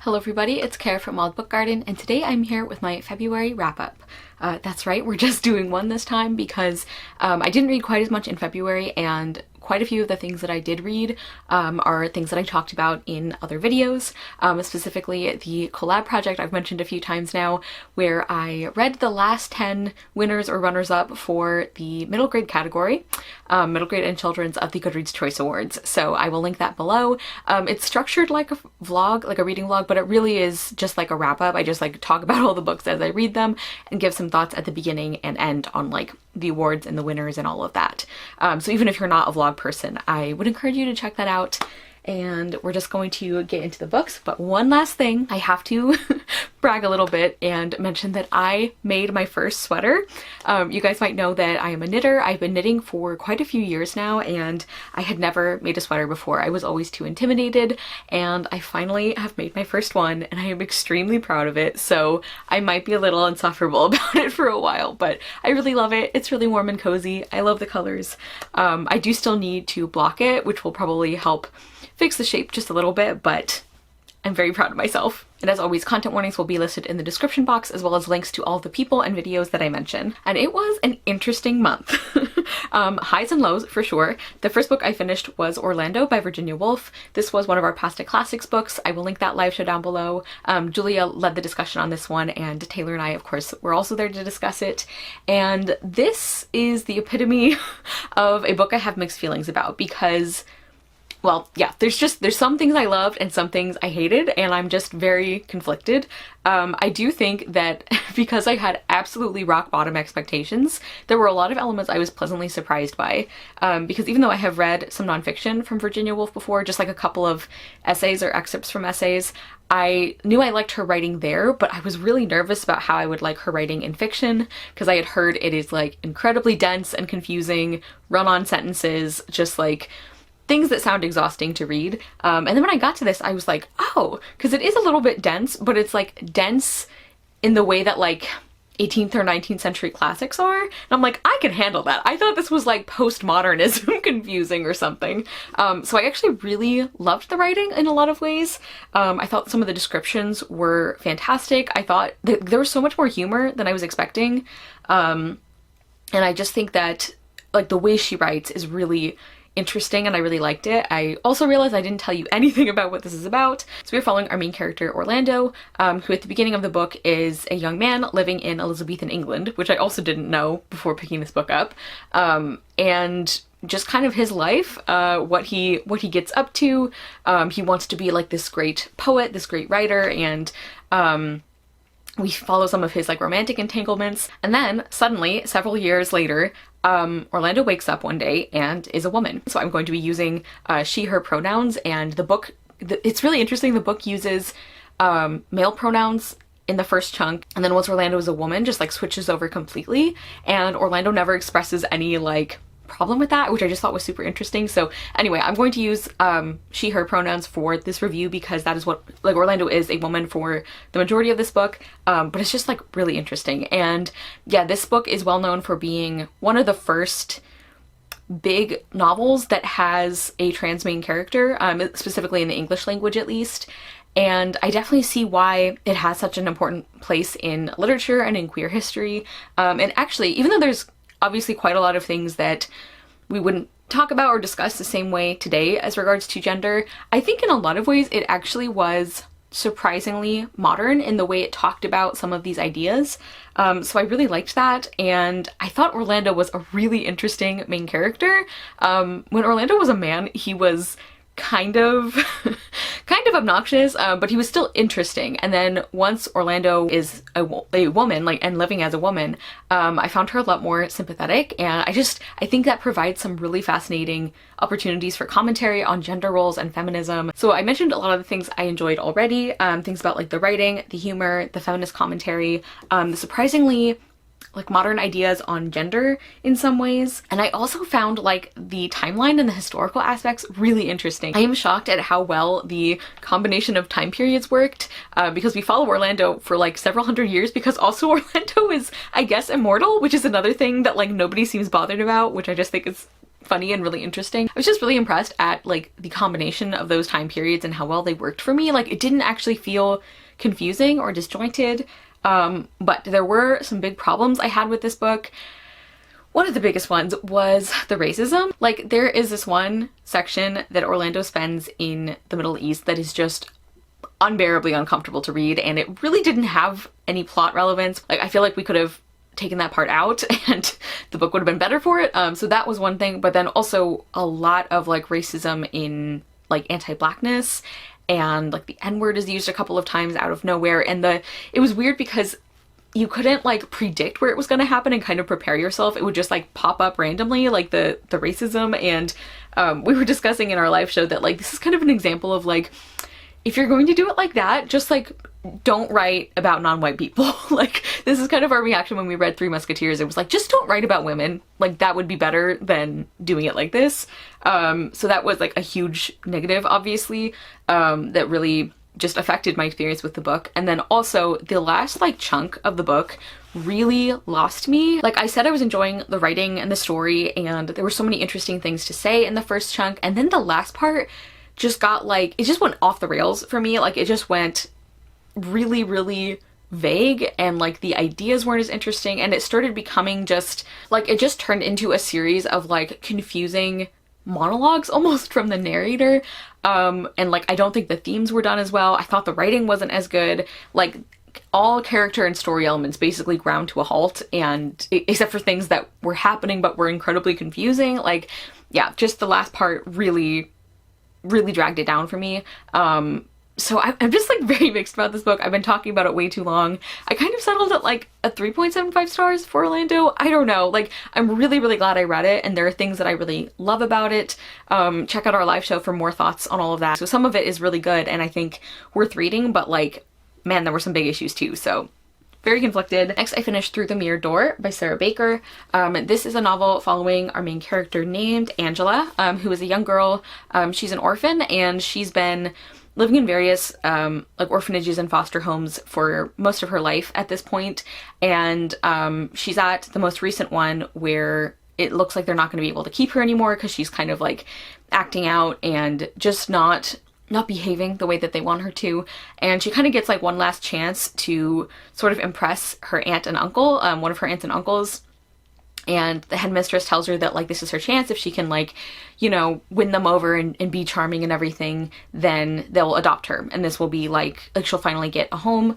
Hello everybody, it's Kara from Wild Book Garden, and today I'm here with my February wrap-up. That's right, we're just doing one this time because I didn't read quite as much in February, and quite a few of the things that I did read are things that I talked about in other videos, specifically the collab project I've mentioned a few times now, where I read the last 10 winners or runners-up for the middle grade category, middle grade and children's of the Goodreads Choice Awards. So I will link that below. It's structured like a vlog, like a reading vlog, but it really is just like a wrap-up. I just like talk about all the books as I read them and give some thoughts at the beginning and end on like the awards and the winners and all of that. So even if you're not a vlog person, I would encourage you to check that out. And we're just going to get into the books. But one last thing, I have to brag a little bit and mention that I made my first sweater. You guys might know that I am a knitter. I've been knitting for quite a few years now, and I had never made a sweater before. I was always too intimidated, and I finally have made my first one, and I am extremely proud of it. So I might be a little insufferable about it for a while, but I really love it. It's really warm and cozy. I love the colors. I do still need to block it, which will probably help fix the shape just a little bit, but I'm very proud of myself. And as always, content warnings will be listed in the description box, as well as links to all the people and videos that I mention. And it was an interesting month. Highs and lows for sure. The first book I finished was Orlando by Virginia Woolf. This was one of our Pasta Classics books. I will link that live show down below. Julia led the discussion on this one, and Taylor and I, of course, were also there to discuss it. And this is the epitome of a book I have mixed feelings about because, well, yeah, there's some things I loved and some things I hated, and I'm just very conflicted. I do think that because I had absolutely rock bottom expectations, there were a lot of elements I was pleasantly surprised by. Because even though I have read some nonfiction from Virginia Woolf before, just like a couple of essays or excerpts from essays, I knew I liked her writing there, but I was really nervous about how I would like her writing in fiction, because I had heard it is like incredibly dense and confusing, run-on sentences, just like things that sound exhausting to read. And then when I got to this, I was like, oh, because it is a little bit dense, but it's like dense in the way that like 18th or 19th century classics are. And I'm like, I can handle that. I thought this was like postmodernism confusing or something. So I actually really loved the writing in a lot of ways. I thought some of the descriptions were fantastic. I thought there was so much more humor than I was expecting. And I just think that like the way she writes is really interesting, and I really liked it. I also realized I didn't tell you anything about what this is about. So we're following our main character, Orlando, who at the beginning of the book is a young man living in Elizabethan England, which I also didn't know before picking this book up. And just kind of his life, what he gets up to. He wants to be like this great poet, this great writer, and we follow some of his like romantic entanglements. And then suddenly, several years later, Orlando wakes up one day and is a woman. So I'm going to be using she, her pronouns, and the book, it's really interesting. The book uses male pronouns in the first chunk, and then once Orlando is a woman, just like switches over completely, and Orlando never expresses any like problem with that, which I just thought was super interesting. So anyway, I'm going to use she, her pronouns for this review because that is what, like, Orlando is a woman for the majority of this book, but it's just like really interesting. And yeah, this book is well known for being one of the first big novels that has a trans main character, specifically in the English language at least. And I definitely see why it has such an important place in literature and in queer history. And actually, even though there's obviously quite a lot of things that we wouldn't talk about or discuss the same way today as regards to gender, I think in a lot of ways it actually was surprisingly modern in the way it talked about some of these ideas. So I really liked that, and I thought Orlando was a really interesting main character. When Orlando was a man, he was kind of obnoxious, but he was still interesting. And then once Orlando is a woman, like, and living as a woman, I found her a lot more sympathetic, and I think that provides some really fascinating opportunities for commentary on gender roles and feminism. So I mentioned a lot of the things I enjoyed already, things about like the writing, the humor, the feminist commentary, the surprisingly like modern ideas on gender in some ways. And I also found like the timeline and the historical aspects really interesting. I am shocked at how well the combination of time periods worked, because we follow Orlando for like several hundred years, because also Orlando is, I guess, immortal, which is another thing that like nobody seems bothered about, which I just think is funny and really interesting. I was just really impressed at like the combination of those time periods and how well they worked for me. Like it didn't actually feel confusing or disjointed, but there were some big problems I had with this book. One of the biggest ones was the racism. Like there is this one section that Orlando spends in the Middle East that is just unbearably uncomfortable to read, and it really didn't have any plot relevance. Like I feel like we could have taken that part out and the book would have been better for it. So that was one thing, but then also a lot of like racism in like anti-blackness, and like the N-word is used a couple of times out of nowhere, and it was weird because you couldn't like predict where it was going to happen and kind of prepare yourself. It would just like pop up randomly, like the racism. And we were discussing in our live show that like this is kind of an example of like, if you're going to do it like that, just like don't write about non-white people. Like this is kind of our reaction when we read Three Musketeers. It was like, just don't write about women. Like that would be better than doing it like this. So that was like a huge negative, obviously, that really just affected my experience with the book. And then also the last like chunk of the book really lost me. Like I said, I was enjoying the writing and the story, and there were so many interesting things to say in the first chunk, and then the last part just got like, it just went off the rails for me. Like it just went really, really vague, and like the ideas weren't as interesting, and it started becoming just like, it just turned into a series of like confusing monologues almost from the narrator. And like I don't think the themes were done as well. I thought the writing wasn't as good. Like all character and story elements basically ground to a halt, and except for things that were happening but were incredibly confusing. Like yeah, just the last part really dragged it down for me. So I'm just like very mixed about this book. I've been talking about it way too long. I kind of settled at like a 3.75 stars for Orlando. I don't know. Like I'm really glad I read it, and there are things that I really love about it. Check out our live show for more thoughts on all of that. So some of it is really good and I think worth reading, but like, man, there were some big issues too. So very conflicted. Next, I finished Through the Mirrored Door by Sarah Baker. This is a novel following our main character named Angela, who is a young girl. She's an orphan, and she's been living in various like orphanages and foster homes for most of her life at this point. And she's at the most recent one where it looks like they're not going to be able to keep her anymore because she's kind of like acting out and just not behaving the way that they want her to. And she kind of gets like one last chance to sort of impress her aunt and uncle, one of her aunts and uncles. And the headmistress tells her that like this is her chance. If she can like, you know, win them over and be charming and everything, then they'll adopt her, and this will be like she'll finally get a home.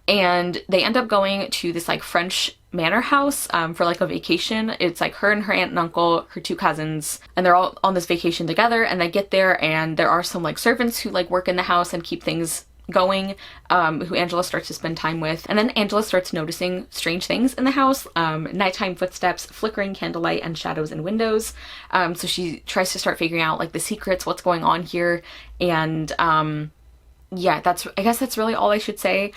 And they end up going to this like French manor house for like a vacation. It's like her and her aunt and uncle, her two cousins, and they're all on this vacation together. And they get there, and there are some like servants who like work in the house and keep things going, who Angela starts to spend time with. And then Angela starts noticing strange things in the house, nighttime footsteps, flickering candlelight, and shadows in windows. So she tries to start figuring out like the secrets, what's going on here. And yeah, I guess that's really all I should say.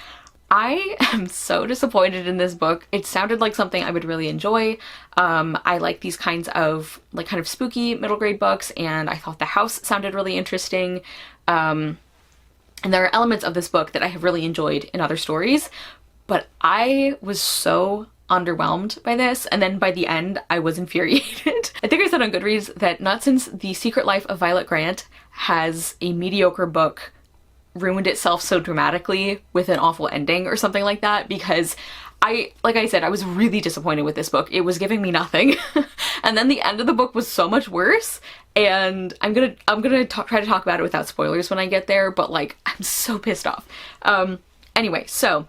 I am so disappointed in this book. It sounded like something I would really enjoy. I like these kinds of like kind of spooky middle grade books, and I thought the house sounded really interesting. And there are elements of this book that I have really enjoyed in other stories, but I was so underwhelmed by this, and then by the end I was infuriated. I think I said on Goodreads that not since The Secret Life of Violet Grant has a mediocre book ruined itself so dramatically with an awful ending or something like that, because like I said, I was really disappointed with this book. It was giving me nothing. And then the end of the book was so much worse. And I'm gonna try to talk about it without spoilers when I get there, but like, I'm so pissed off. Anyway, so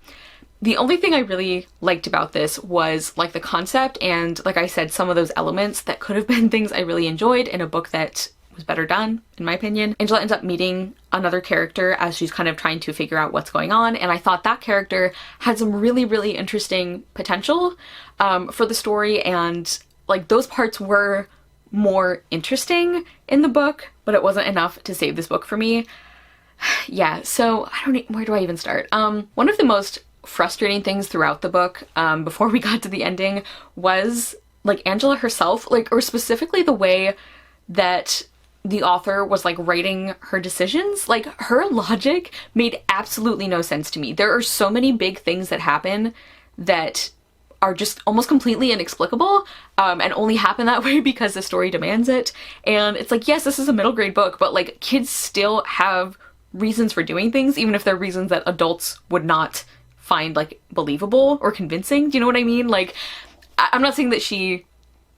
the only thing I really liked about this was like the concept, and like I said, some of those elements that could have been things I really enjoyed in a book that was better done, in my opinion. Angela ends up meeting another character as she's kind of trying to figure out what's going on, and I thought that character had some really interesting potential for the story, and like those parts were more interesting in the book, but it wasn't enough to save this book for me. Yeah, so where do I even start? One of the most frustrating things throughout the book, before we got to the ending, was like Angela herself, like, or specifically the way that the author was like writing her decisions. Like her logic made absolutely no sense to me. There are so many big things that happen that are just almost completely inexplicable, and only happen that way because the story demands it. And it's like, yes, this is a middle grade book, but like kids still have reasons for doing things, even if they're reasons that adults would not find like believable or convincing. Do you know what I mean? Like, I'm not saying that she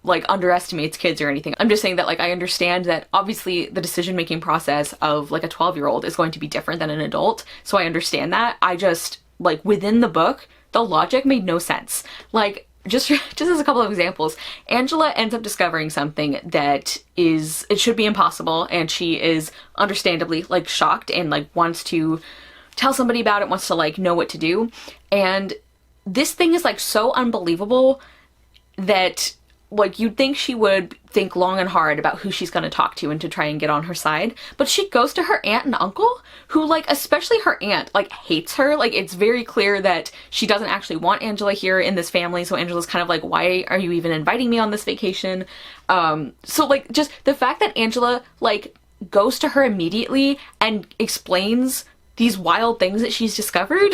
like underestimates kids or anything. I'm just saying that like I understand that obviously the decision-making process of like a 12-year-old is going to be different than an adult. So I understand that. I just like within the book, the logic made no sense. Like just as a couple of examples, Angela ends up discovering something that it should be impossible, and she is understandably like shocked and like wants to tell somebody about it, wants to like know what to do. And this thing is like so unbelievable that like you'd think she would think long and hard about who she's going to talk to and to try and get on her side. But she goes to her aunt and uncle, who like, especially her aunt, like hates her. Like it's very clear that she doesn't actually want Angela here in this family. So Angela's kind of like, why are you even inviting me on this vacation? So like just the fact that Angela like goes to her immediately and explains these wild things that she's discovered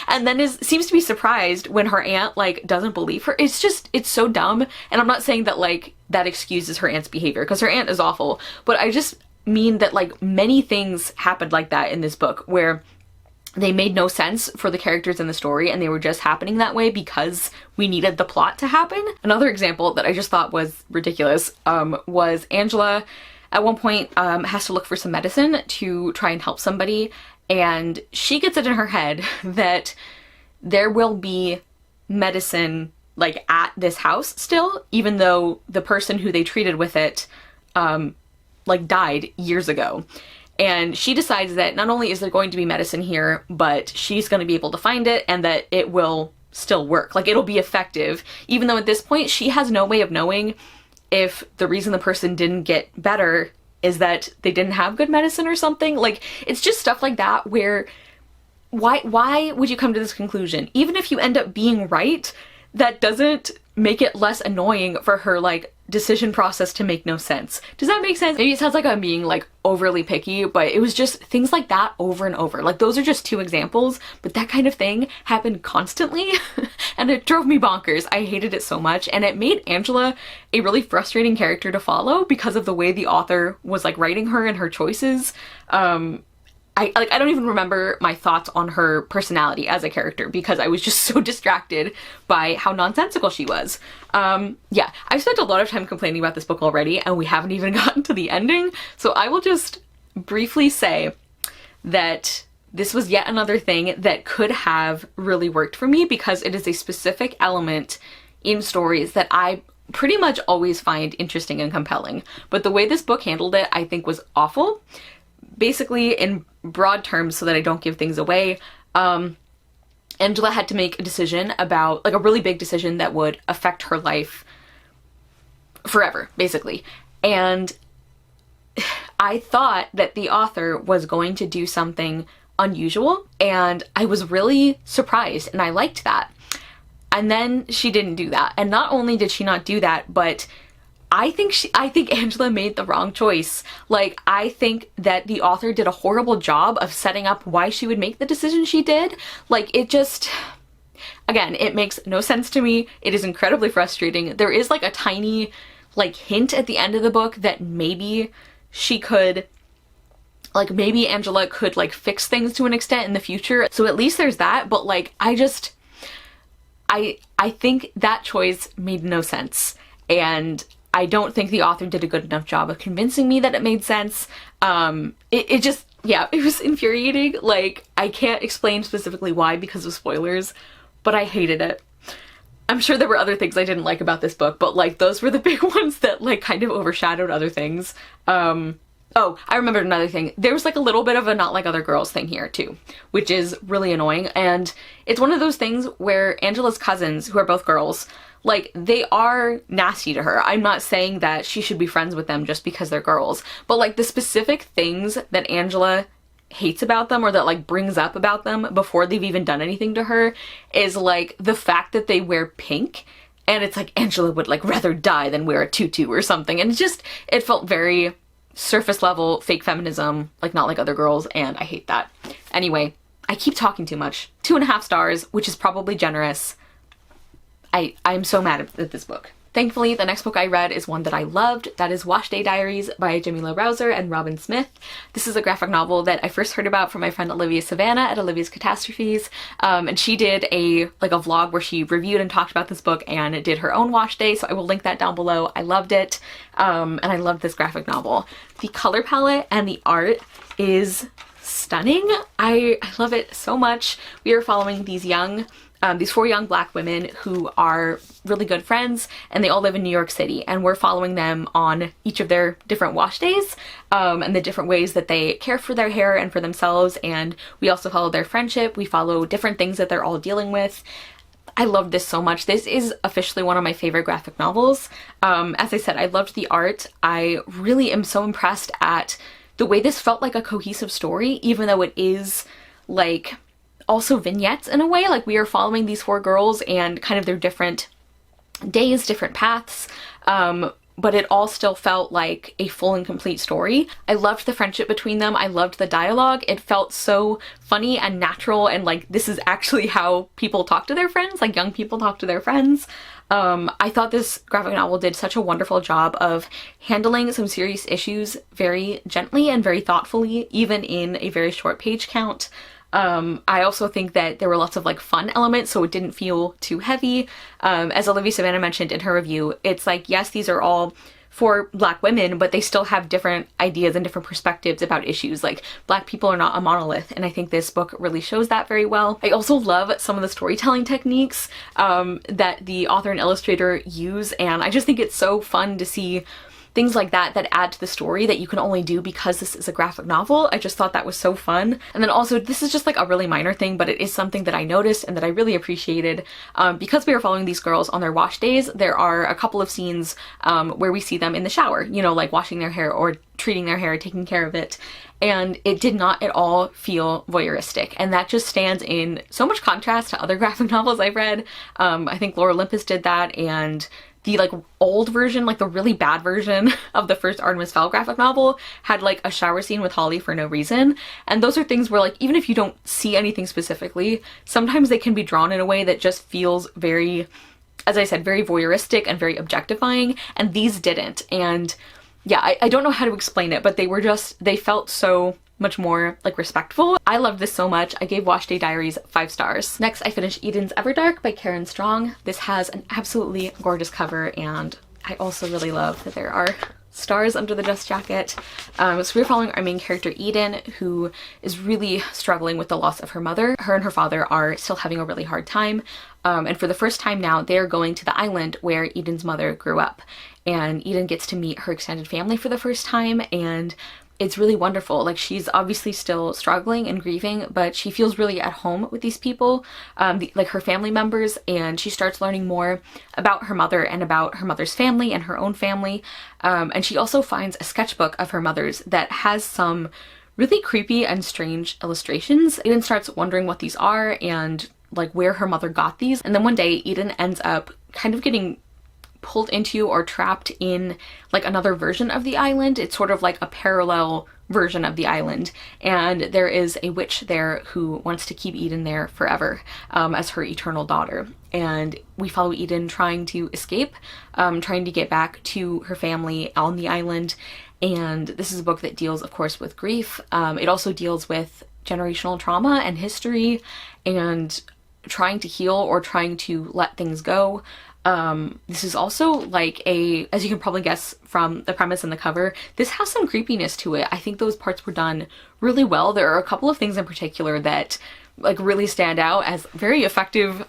and then seems to be surprised when her aunt like doesn't believe her. It's so dumb. And I'm not saying that like that excuses her aunt's behavior, because her aunt is awful, but I just mean that like many things happened like that in this book where they made no sense for the characters in the story, and they were just happening that way because we needed the plot to happen. Another example that I just thought was ridiculous was Angela at one point has to look for some medicine to try and help somebody. And she gets it in her head that there will be medicine like at this house still, even though the person who they treated with it like died years ago. And she decides that not only is there going to be medicine here, but she's going to be able to find it and that it will still work. Like it'll be effective, even though at this point she has no way of knowing if the reason the person didn't get better is that they didn't have good medicine or something. Like it's just stuff like that where why would you come to this conclusion? Even if you end up being right, that doesn't make it less annoying for her like decision process to make no sense. Does that make sense? Maybe it sounds like I'm being like overly picky, but it was just things like that over and over. Like those are just two examples, but that kind of thing happened constantly and it drove me bonkers. I hated it so much, and it made Angela a really frustrating character to follow because of the way the author was like writing her and her choices. I don't even remember my thoughts on her personality as a character because I was just so distracted by how nonsensical she was. Yeah, I've spent a lot of time complaining about this book already, and we haven't even gotten to the ending. So I will just briefly say that this was yet another thing that could have really worked for me because it is a specific element in stories that I pretty much always find interesting and compelling. But the way this book handled it, I think, was awful. Basically, in broad terms, so that I don't give things away, Angela had to make a decision about, like a really big decision that would affect her life forever, basically. And I thought that the author was going to do something unusual, and I was really surprised, and I liked that. And then she didn't do that. And not only did she not do that, but I think Angela made the wrong choice. Like, I think that the author did a horrible job of setting up why she would make the decision she did. Like, it just, again, it makes no sense to me. It is incredibly frustrating. There is like a tiny like hint at the end of the book that maybe she could, like maybe Angela could like fix things to an extent in the future. So at least there's that, but like I think that choice made no sense. And I don't think the author did a good enough job of convincing me that it made sense. It just, yeah, it was infuriating. Like, I can't explain specifically why because of spoilers, but I hated it. I'm sure there were other things I didn't like about this book, but like those were the big ones that like kind of overshadowed other things. Oh, I remembered another thing. There was like a little bit of a not like other girls thing here too, which is really annoying. And it's one of those things where Angela's cousins, who are both girls, like, they are nasty to her. I'm not saying that she should be friends with them just because they're girls, but like the specific things that Angela hates about them or that like brings up about them before they've even done anything to her is like the fact that they wear pink, and it's like Angela would like rather die than wear a tutu or something. And it felt very surface level fake feminism, like not like other girls, and I hate that. Anyway, I keep talking too much. 2.5 stars, which is probably generous. I'm so mad at this book. Thankfully, the next book I read is one that I loved. That is Wash Day Diaries by Jamila Rouser and Robin Smith. This is a graphic novel that I first heard about from my friend Olivia Savannah at Olivia's Catastrophes. And she did a vlog where she reviewed and talked about this book and did her own wash day, so I will link that down below. I loved it, and I loved this graphic novel. The color palette and the art is stunning. I love it so much. We are following these four young black women who are really good friends, and they all live in New York City, and we're following them on each of their different wash days, and the different ways that they care for their hair and for themselves, and we also follow their friendship. We follow different things that they're all dealing with. I love this so much. This is officially one of my favorite graphic novels. As I said, I loved the art. I really am so impressed at the way this felt like a cohesive story, even though it is like also vignettes in a way. Like, we are following these four girls and kind of their different days, different paths, but it all still felt like a full and complete story. I loved the friendship between them. I loved the dialogue. It felt so funny and natural, and like this is actually how people talk to their friends, like young people talk to their friends. I thought this graphic novel did such a wonderful job of handling some serious issues very gently and very thoughtfully, even in a very short page count. I also think that there were lots of like fun elements, so it didn't feel too heavy. As Olivia Savannah mentioned in her review, it's like, yes, these are all for black women, but they still have different ideas and different perspectives about issues. Like, black people are not a monolith, and I think this book really shows that very well. I also love some of the storytelling techniques that the author and illustrator use, and I just think it's so fun to see things like that that add to the story that you can only do because this is a graphic novel. I just thought that was so fun. And then also, this is just like a really minor thing, but it is something that I noticed and that I really appreciated. Because we are following these girls on their wash days, there are a couple of scenes where we see them in the shower, you know, like washing their hair or treating their hair, taking care of it. And it did not at all feel voyeuristic. And that just stands in so much contrast to other graphic novels I've read. I think Lore Olympus did that, and the like old version, like the really bad version of the first Artemis Fowl graphic novel, had like a shower scene with Holly for no reason. And those are things where, like, even if you don't see anything specifically, sometimes they can be drawn in a way that just feels very, as I said, very voyeuristic and very objectifying, and these didn't. And yeah, I don't know how to explain it, but they felt so much more like respectful. I loved this so much. I gave Wash Day Diaries 5 stars. Next, I finished Eden's Everdark by Karen Strong. This has an absolutely gorgeous cover, and I also really love that there are stars under the dust jacket. So we're following our main character Eden, who is really struggling with the loss of her mother. Her and her father are still having a really hard time, and for the first time now, they're going to the island where Eden's mother grew up, and Eden gets to meet her extended family for the first time, and it's really wonderful. Like, she's obviously still struggling and grieving, but she feels really at home with these people, like her family members, and she starts learning more about her mother and about her mother's family and her own family. And she also finds a sketchbook of her mother's that has some really creepy and strange illustrations. Eden starts wondering what these are and like where her mother got these. And then one day Eden ends up kind of getting pulled into or trapped in like another version of the island. It's sort of like a parallel version of the island, and there is a witch there who wants to keep Eden there forever as her eternal daughter. And we follow Eden trying to escape, trying to get back to her family on the island. And this is a book that deals, of course, with grief. It also deals with generational trauma and history and trying to heal or trying to let things go. This is also like as you can probably guess from the premise and the cover, this has some creepiness to it. I think those parts were done really well. There are a couple of things in particular that like really stand out as very effective,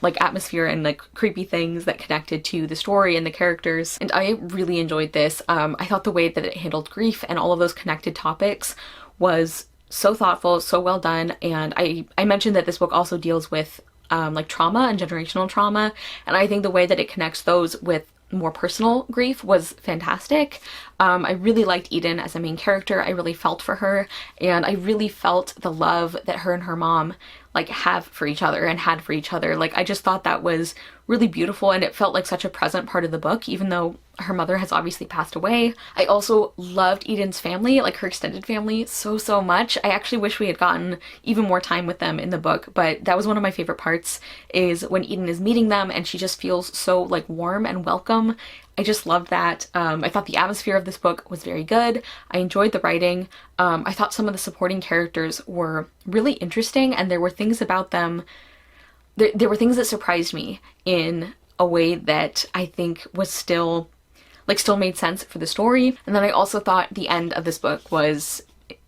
like atmosphere and like creepy things that connected to the story and the characters. And I really enjoyed this. I thought the way that it handled grief and all of those connected topics was so thoughtful, so well done. And I mentioned that this book also deals with like trauma and generational trauma, and I think the way that it connects those with more personal grief was fantastic. I really liked Eden as a main character. I really felt for her, and I really felt the love that her and her mom like have for each other and had for each other. Like I just thought that was really beautiful, and it felt like such a present part of the book, even though her mother has obviously passed away. I also loved Eden's family, like her extended family, so much. I actually wish we had gotten even more time with them in the book, but that was one of my favorite parts, is when Eden is meeting them and she just feels so like warm and welcome. I just loved that. I thought the atmosphere of this book was very good. I enjoyed the writing. I thought some of the supporting characters were really interesting, and there were things about them, there were things that surprised me in a way that I think was still made sense for the story. And then I also thought the end of this book was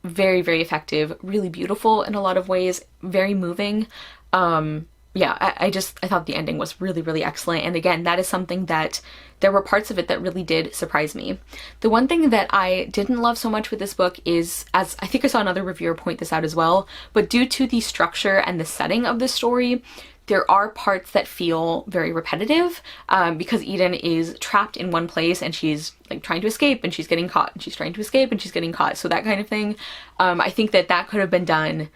very, very effective, really beautiful in a lot of ways, very moving. Yeah, I thought the ending was really, really excellent. And again, that is something that there were parts of it that really did surprise me. The one thing that I didn't love so much with this book is, as I think I saw another reviewer point this out as well, but due to the structure and the setting of the story, there are parts that feel very repetitive, because Eden is trapped in one place and she's like trying to escape and she's getting caught, and she's trying to escape and she's getting caught. So that kind of thing. I think that could have been done.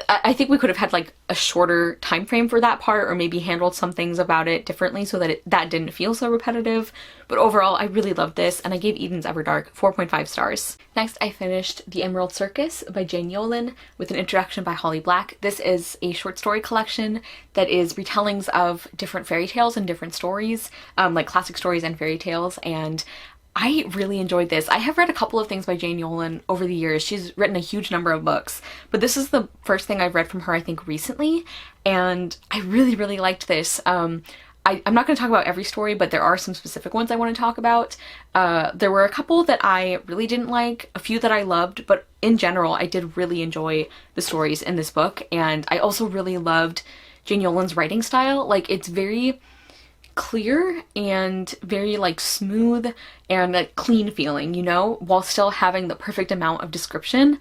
I think we could have had like a shorter time frame for that part, or maybe handled some things about it differently so that that didn't feel so repetitive. But overall, I really loved this, and I gave Eden's Everdark 4.5 stars. Next, I finished The Emerald Circus by Jane Yolen with an introduction by Holly Black. This is a short story collection that is retellings of different fairy tales and different stories, like classic stories and fairy tales, and I really enjoyed this. I have read a couple of things by Jane Yolen over the years. She's written a huge number of books, but this is the first thing I've read from her, I think, recently, and I really, really liked this. I'm not going to talk about every story, but there are some specific ones I want to talk about. There were a couple that I really didn't like, a few that I loved, but in general, I did really enjoy the stories in this book, and I also really loved Jane Yolen's writing style. Like, it's very clear and very like smooth and like clean feeling, you know, while still having the perfect amount of description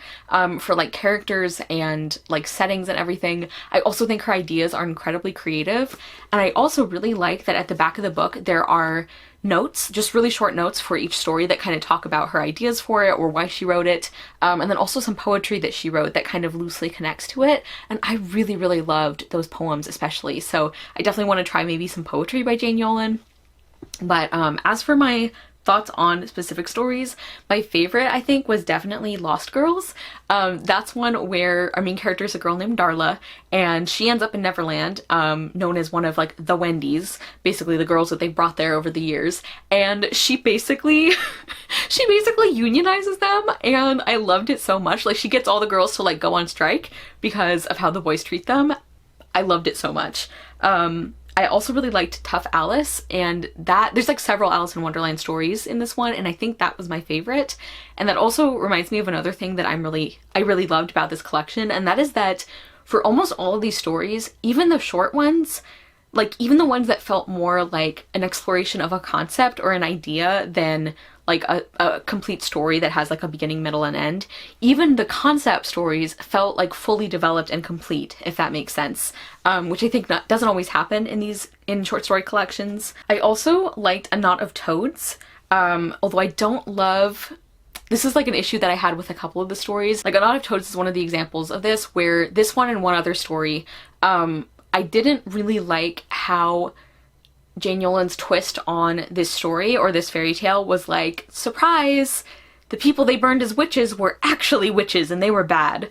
for like characters and like settings and everything. I also think her ideas are incredibly creative, and I also really like that at the back of the book there are notes, just really short notes for each story that kind of talk about her ideas for it or why she wrote it, and then also some poetry that she wrote that kind of loosely connects to it, and I really, really loved those poems especially, so I definitely want to try maybe some poetry by Jane Yolen. But as for my thoughts on specific stories, my favorite I think was definitely Lost Girls. That's one where our main character is a girl named Darla, and she ends up in Neverland, known as one of like the Wendy's, basically the girls that they brought there over the years, and she basically unionizes them, and I loved it so much. Like, she gets all the girls to like go on strike because of how the boys treat them. I loved it so much. I also really liked Tough Alice, and that there's like several Alice in Wonderland stories in this one, and I think that was my favorite. And that also reminds me of another thing that I really loved about this collection, and that is that for almost all of these stories, even the short ones, like even the ones that felt more like an exploration of a concept or an idea than like a complete story that has like a beginning, middle, and end, even the concept stories felt like fully developed and complete, if that makes sense, which I think doesn't always happen in short story collections. I also liked A Knot of Toads, although I don't love... This is like an issue that I had with a couple of the stories. Like, A Knot of Toads is one of the examples of this, where this one and one other story, I didn't really like how Jane Yolen's twist on this story or this fairy tale was like, surprise, the people they burned as witches were actually witches and they were bad.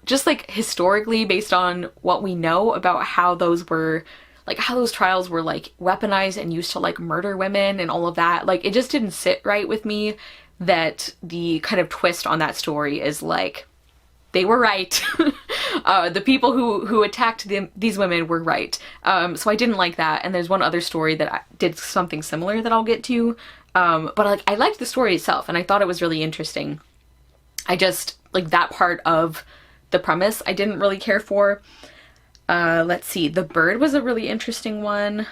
Just like historically, based on what we know about how those were, like how those trials were like weaponized and used to like murder women and all of that, like it just didn't sit right with me that the kind of twist on that story is like, they were right. The people who attacked these women were right. So I didn't like that. And there's one other story that did something similar that I'll get to. But like, I liked the story itself and I thought it was really interesting. I just, like, that part of the premise I didn't really care for. Let's see. The Bird was a really interesting one.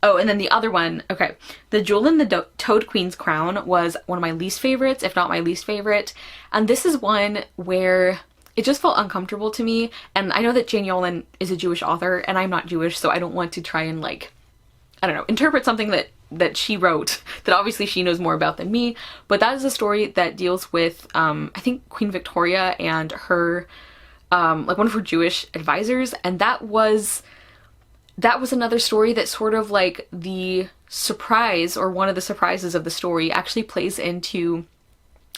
Oh, and then the other one, okay. The Jewel in the Toad Queen's Crown was one of my least favorites, if not my least favorite. And this is one where it just felt uncomfortable to me. And I know that Jane Yolen is a Jewish author, and I'm not Jewish, so I don't want to try and, like, I don't know, interpret something that she wrote that obviously she knows more about than me. But that is a story that deals with, I think, Queen Victoria and her like one of her Jewish advisors, and that was another story that sort of like the surprise, or one of the surprises of the story, actually plays into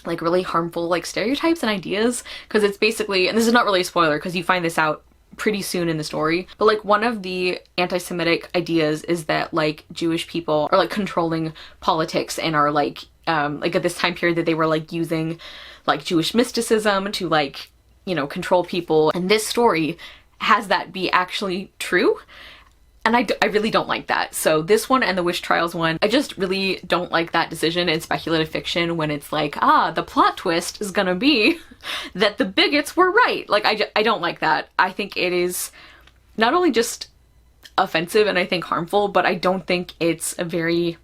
like really harmful like stereotypes and ideas, because it's basically, and this is not really a spoiler because you find this out pretty soon in the story, but like one of the anti-Semitic ideas is that like Jewish people are like controlling politics and are like at this time period that they were like using like Jewish mysticism to like, you know, control people. And this story has that be actually true. And I really don't like that. So this one and the Wish Trials one, I just really don't like that decision in speculative fiction when it's like, the plot twist is gonna be that the bigots were right. Like, I don't like that. I think it is not only just offensive and I think harmful, but I don't think it's a very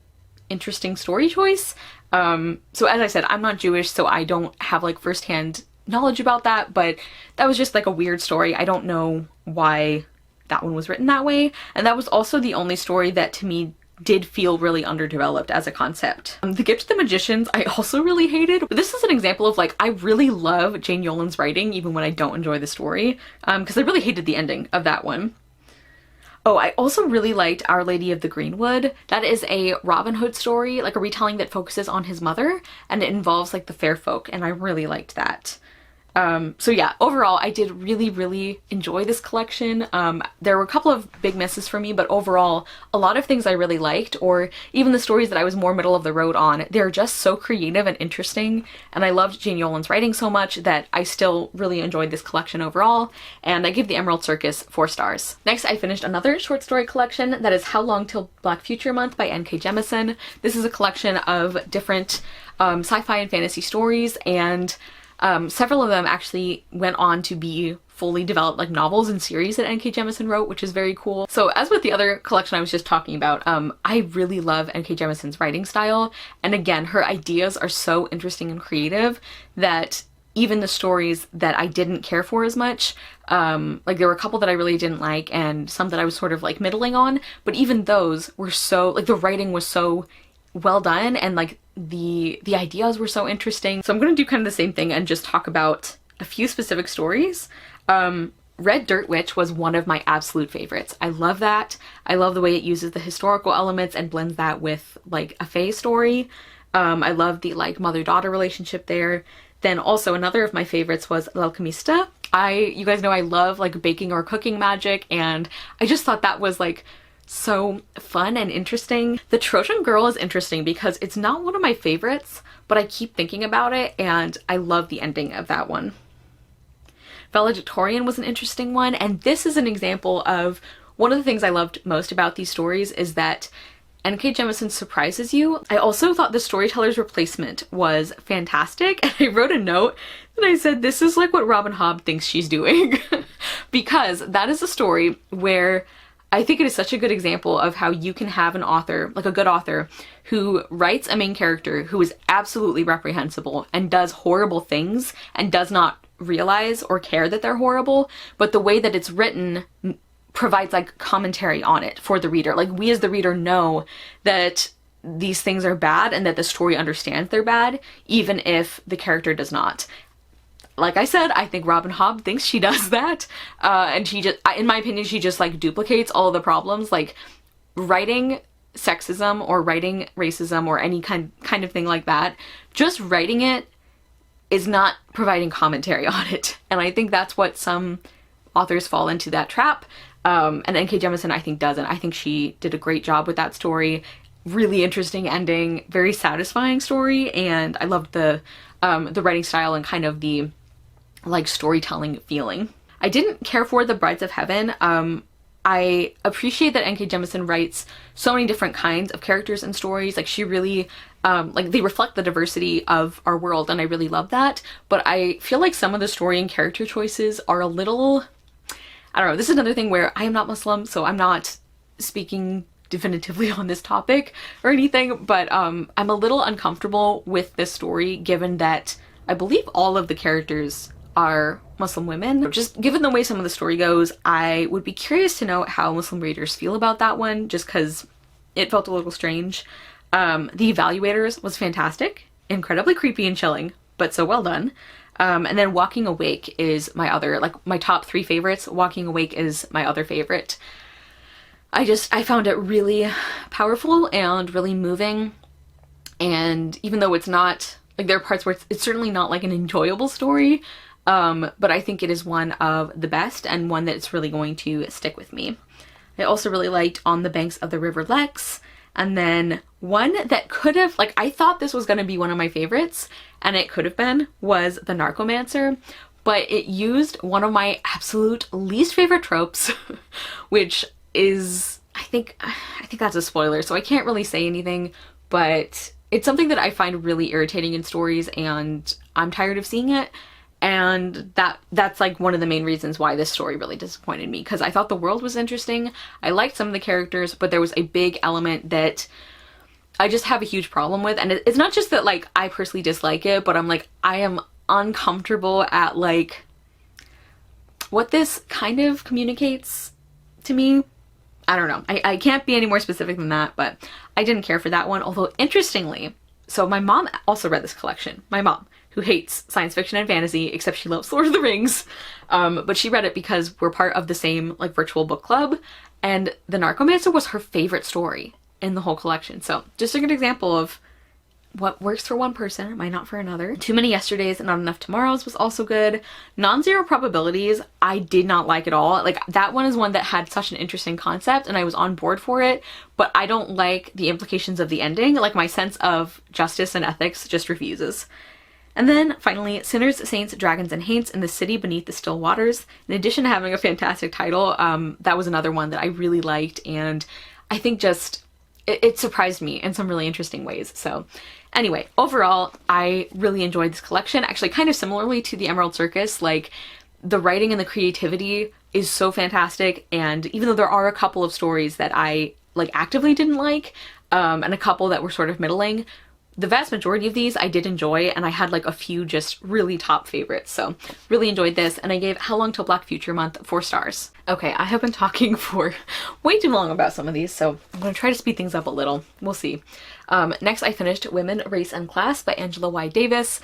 interesting story choice. So as I said, I'm not Jewish, so I don't have like firsthand knowledge about that, but that was just like a weird story. I don't know why that one was written that way, and that was also the only story that to me did feel really underdeveloped as a concept. The Gift of the Magicians I also really hated, but this is an example of like, I really love Jane Yolen's writing even when I don't enjoy the story, because I really hated the ending of that one. Oh, I also really liked Our Lady of the Greenwood. That is a Robin Hood story, like a retelling that focuses on his mother, and it involves like the fair folk, and I really liked that. So yeah, overall, I did really, really enjoy this collection. There were a couple of big misses for me, but overall, a lot of things I really liked, or even the stories that I was more middle of the road on, they're just so creative and interesting, and I loved Jane Yolen's writing so much that I still really enjoyed this collection overall, and I give the Emerald Circus 4 stars. Next, I finished another short story collection that is How Long Till Black Future Month by N.K. Jemisin. This is a collection of different sci-fi and fantasy stories, and several of them actually went on to be fully developed like novels and series that N.K. Jemisin wrote, which is very cool. So as with the other collection I was just talking about, I really love N.K. Jemisin's writing style, and again, her ideas are so interesting and creative that even the stories that I didn't care for as much, like there were a couple that I really didn't like and some that I was sort of like middling on, but even those were so, like the writing was so well done, and like the ideas were so interesting. So I'm going to do kind of the same thing and just talk about a few specific stories. Red Dirt Witch was one of my absolute favorites. I love that. I love the way it uses the historical elements and blends that with like a fae story. I love the like mother-daughter relationship there. Then also another of my favorites was L'Alchemista. You guys know I love like baking or cooking magic, and I just thought that was like so fun and interesting. The Trojan Girl is interesting because it's not one of my favorites, but I keep thinking about it and I love the ending of that one. Valedictorian was an interesting one, and this is an example of one of the things I loved most about these stories is that N.K. Jemisin surprises you. I also thought the storyteller's replacement was fantastic, and I wrote a note and I said, this is like what Robin Hobb thinks she's doing, because that is a story where I think it is such a good example of how you can have an author, like a good author, who writes a main character who is absolutely reprehensible and does horrible things and does not realize or care that they're horrible, but the way that it's written provides like commentary on it for the reader. Like we as the reader know that these things are bad and that the story understands they're bad, even if the character does not. Like I said, I think Robin Hobb thinks she does that, and she just, in my opinion, she just like duplicates all of the problems. Like writing sexism or writing racism or any kind of thing like that, just writing it is not providing commentary on it. And I think that's what some authors fall into, that trap. And N.K. Jemisin, I think, doesn't. I think she did a great job with that story. Really interesting ending, very satisfying story, and I loved the writing style and kind of the like storytelling feeling. I didn't care for The Brides of Heaven. I appreciate that N.K. Jemisin writes so many different kinds of characters and stories. Like she really, like they reflect the diversity of our world, and I really love that. But I feel like some of the story and character choices are a little, I don't know, this is another thing where I am not Muslim, so I'm not speaking definitively on this topic or anything, but I'm a little uncomfortable with this story given that I believe all of the characters are Muslim women. Just given the way some of the story goes, I would be curious to know how Muslim readers feel about that one, just because it felt a little strange. The Evaluators was fantastic, incredibly creepy and chilling, but so well done. And then Walking Awake is my other, like my top 3 favorites. Walking Awake is my other favorite. I found it really powerful and really moving. And even though it's not, like there are parts where it's certainly not like an enjoyable story, but I think it is one of the best and one that's really going to stick with me. I also really liked On the Banks of the River Lex. And then one that could have, like I thought this was going to be one of my favorites, and it could have been, was The Narcomancer. But it used one of my absolute least favorite tropes, which is, I think that's a spoiler, so I can't really say anything, but it's something that I find really irritating in stories, and I'm tired of seeing it. And that's like one of the main reasons why this story really disappointed me, because I thought the world was interesting. I liked some of the characters, but there was a big element that I just have a huge problem with. And it's not just that like I personally dislike it, but I'm like, I am uncomfortable at like what this kind of communicates to me. I don't know. I can't be any more specific than that, but I didn't care for that one. Although interestingly, so my mom also read this collection. My mom, who hates science fiction and fantasy, except she loves Lord of the Rings. But she read it because we're part of the same like virtual book club, and The Narcomancer was her favorite story in the whole collection. So just a good example of what works for one person might not for another. Too Many Yesterdays and Not Enough Tomorrows was also good. Non-Zero Probabilities, I did not like at all. Like that one is one that had such an interesting concept and I was on board for it, but I don't like the implications of the ending. Like my sense of justice and ethics just refuses. And then finally, Sinners, Saints, Dragons, and Haints in the City Beneath the Still Waters. In addition to having a fantastic title, that was another one that I really liked, and I think just it surprised me in some really interesting ways. So anyway, overall, I really enjoyed this collection. Actually, kind of similarly to the Emerald Circus, like the writing and the creativity is so fantastic, and even though there are a couple of stories that I like actively didn't like, and a couple that were sort of middling, the vast majority of these I did enjoy, and I had like a few just really top favorites. So really enjoyed this, and I gave How Long Till Black Future Month 4 stars. Okay, I have been talking for way too long about some of these, so I'm gonna try to speed things up a little. We'll see. Next I finished Women, Race, and Class by Angela Y. Davis.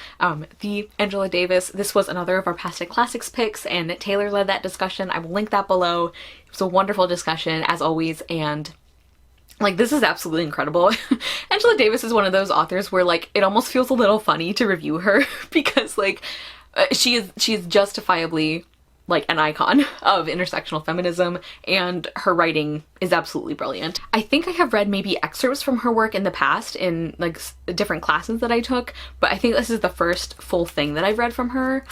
The Angela Davis, this was another of our Past Classics picks, and Taylor led that discussion. I will link that below. It was a wonderful discussion as always, and like, this is absolutely incredible. Angela Davis is one of those authors where, like, it almost feels a little funny to review her because, like, she is justifiably, like, an icon of intersectional feminism, and her writing is absolutely brilliant. I think I have read maybe excerpts from her work in the past in, like, different classes that I took, but I think this is the first full thing that I've read from her.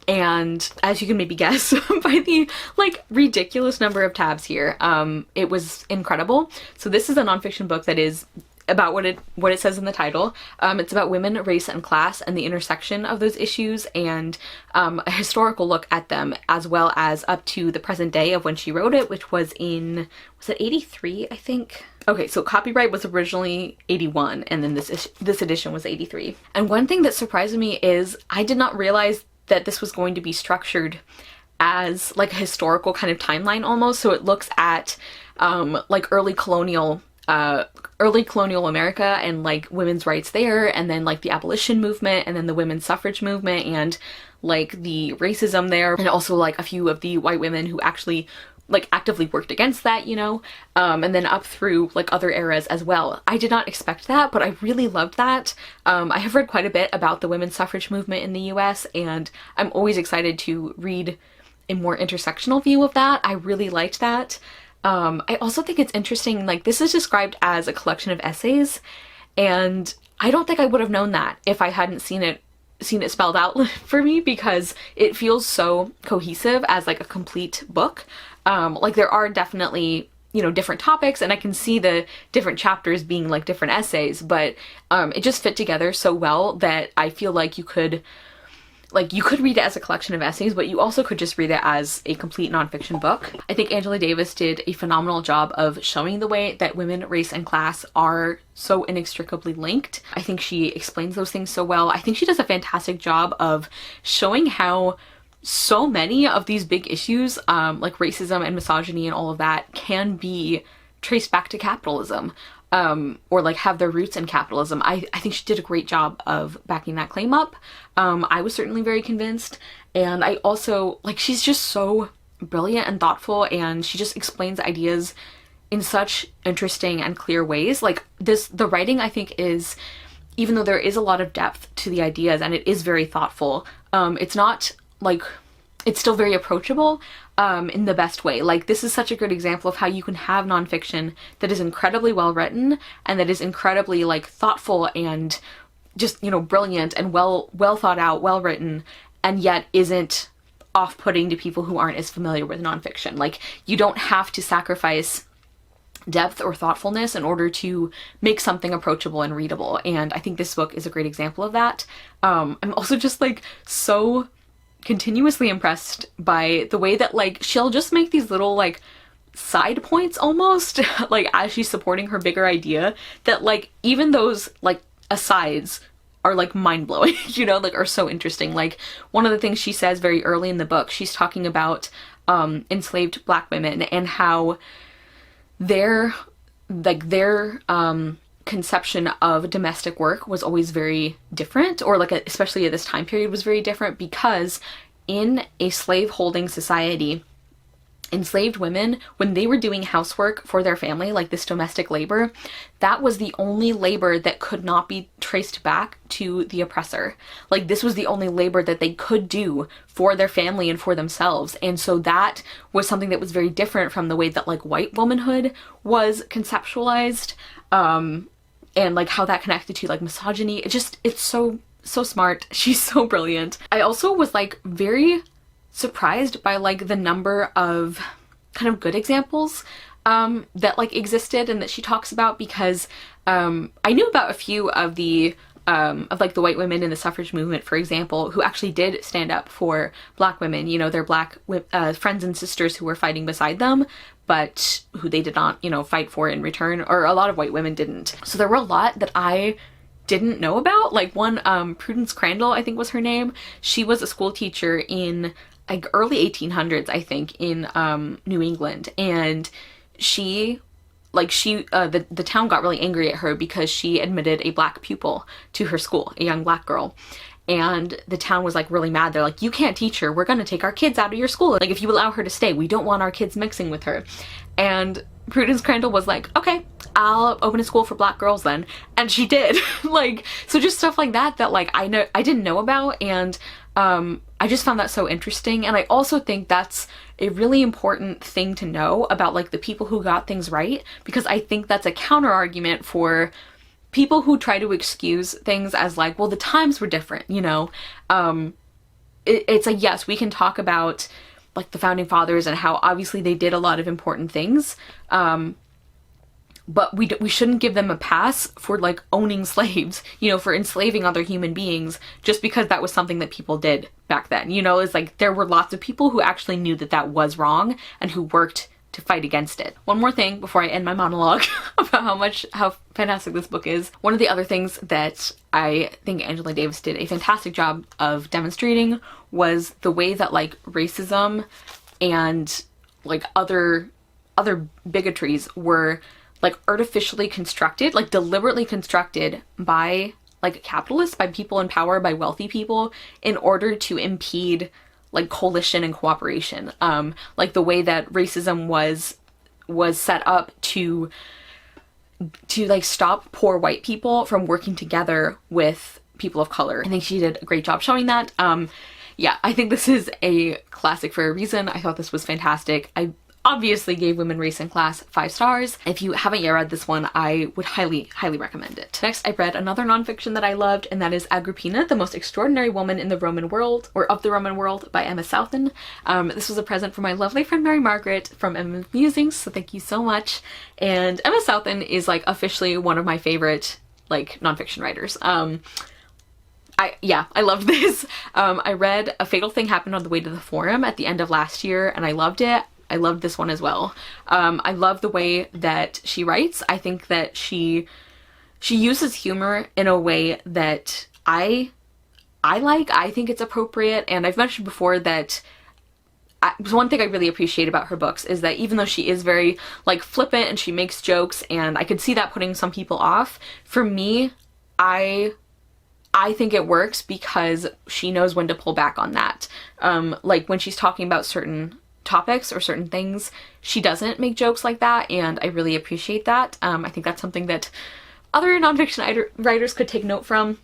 And as you can maybe guess by the like ridiculous number of tabs here, it was incredible. So this is a nonfiction book that is about what it says in the title. It's about women, race, and class and the intersection of those issues, and a historical look at them, as well as up to the present day of when she wrote it, which was in, was it 83, I think? Okay, so copyright was originally 81, and then this edition was 83. And one thing that surprised me is I did not realize that this was going to be structured as like a historical kind of timeline almost. So it looks at like early colonial America and like women's rights there, and then like the abolition movement, and then the women's suffrage movement, and like the racism there, and also like a few of the white women who actually like actively worked against that, you know, and then up through like other eras as well. I did not expect that, but I really loved that. I have read quite a bit about the women's suffrage movement in the US, and I'm always excited to read a more intersectional view of that. I really liked that. I also think it's interesting, like this is described as a collection of essays, and I don't think I would have known that if I hadn't seen it spelled out for me, because it feels so cohesive as like a complete book. Like there are definitely, you know, different topics, and I can see the different chapters being like different essays, but it just fit together so well that I feel like you could read it as a collection of essays, but you also could just read it as a complete nonfiction book. I think Angela Davis did a phenomenal job of showing the way that women, race, and class are so inextricably linked. I think she explains those things so well. I think she does a fantastic job of showing how so many of these big issues, like racism and misogyny and all of that, can be traced back to capitalism. or like have their roots in capitalism. I think she did a great job of backing that claim up. I was certainly very convinced, and I also, like, she's just so brilliant and thoughtful, and she just explains ideas in such interesting and clear ways. Like the writing, I think, is, even though there is a lot of depth to the ideas and it is very thoughtful, it's not like, it's still very approachable in the best way. Like, this is such a good example of how you can have nonfiction that is incredibly well written and that is incredibly like thoughtful and just, you know, brilliant and well thought out, well written, and yet isn't off-putting to people who aren't as familiar with nonfiction. Like, you don't have to sacrifice depth or thoughtfulness in order to make something approachable and readable, and I think this book is a great example of that. I'm also just like so continuously impressed by the way that like she'll just make these little like side points almost like as she's supporting her bigger idea, that like even those like asides are like mind-blowing, you know, like are so interesting. Like, one of the things she says very early in the book, she's talking about enslaved Black women and how their conception of domestic work was always very different, or like especially at this time period was very different, because in a slave-holding society, enslaved women, when they were doing housework for their family, like this domestic labor, that was the only labor that could not be traced back to the oppressor. Like, this was the only labor that they could do for their family and for themselves. And so that was something that was very different from the way that like white womanhood was conceptualized, and like how that connected to like misogyny. It's so smart. She's so brilliant. I also was like very surprised by like the number of kind of good examples that like existed and that she talks about, because I knew about a few of the of like the white women in the suffrage movement, for example, who actually did stand up for Black women, you know, their Black friends and sisters who were fighting beside them, but who they did not, you know, fight for in return, or a lot of white women didn't. So there were a lot that I didn't know about. Like one, Prudence Crandall, I think was her name. She was a school teacher in like early 1800s, I think, in New England, and the town got really angry at her because she admitted a Black pupil to her school, a young Black girl, and the town was like really mad. They're like, you can't teach her, we're gonna take our kids out of your school, like if you allow her to stay, we don't want our kids mixing with her. And Prudence Crandall was like, okay, I'll open a school for Black girls then, and she did. Like, so just stuff like that like I didn't know about, and I just found that so interesting. And I also think that's a really important thing to know about like the people who got things right, because I think that's a counter argument for people who try to excuse things as like, well, the times were different, you know. It's like, yes, we can talk about like the founding fathers and how obviously they did a lot of important things, but we shouldn't give them a pass for like owning slaves, you know, for enslaving other human beings, just because that was something that people did back then. You know, it's like there were lots of people who actually knew that that was wrong and who worked to fight against it. One more thing before I end my monologue about how fantastic this book is. One of the other things that I think Angela Davis did a fantastic job of demonstrating was the way that like racism and like other bigotries were like artificially constructed, like deliberately constructed by like capitalists, by people in power, by wealthy people, in order to impede like coalition and cooperation. Like the way that racism was set up to like stop poor white people from working together with people of color. I think she did a great job showing that. Yeah, I think this is a classic for a reason. I thought this was fantastic. I obviously gave Women, Race, and Class 5 stars. If you haven't yet read this one, I would highly, highly recommend it. Next, I read another nonfiction that I loved, and that is Agrupina, the Most Extraordinary Woman in the Roman World, or of the Roman World, by Emma Southon. This was a present from my lovely friend Mary Margaret from Emma's Musings, so thank you so much. And Emma Southon is like officially one of my favorite like nonfiction writers. I loved this. I read A Fatal Thing Happened on the Way to the Forum at the end of last year, and I loved it. I loved this one as well. I love the way that she writes. I think that she uses humor in a way that I like. I think it's appropriate, and I've mentioned before that one thing I really appreciate about her books is that even though she is very like flippant and she makes jokes, and I could see that putting some people off, for me, I think it works because she knows when to pull back on that. Like when she's talking about certain topics or certain things, she doesn't make jokes like that, and I really appreciate that. I think that's something that other nonfiction writers could take note from.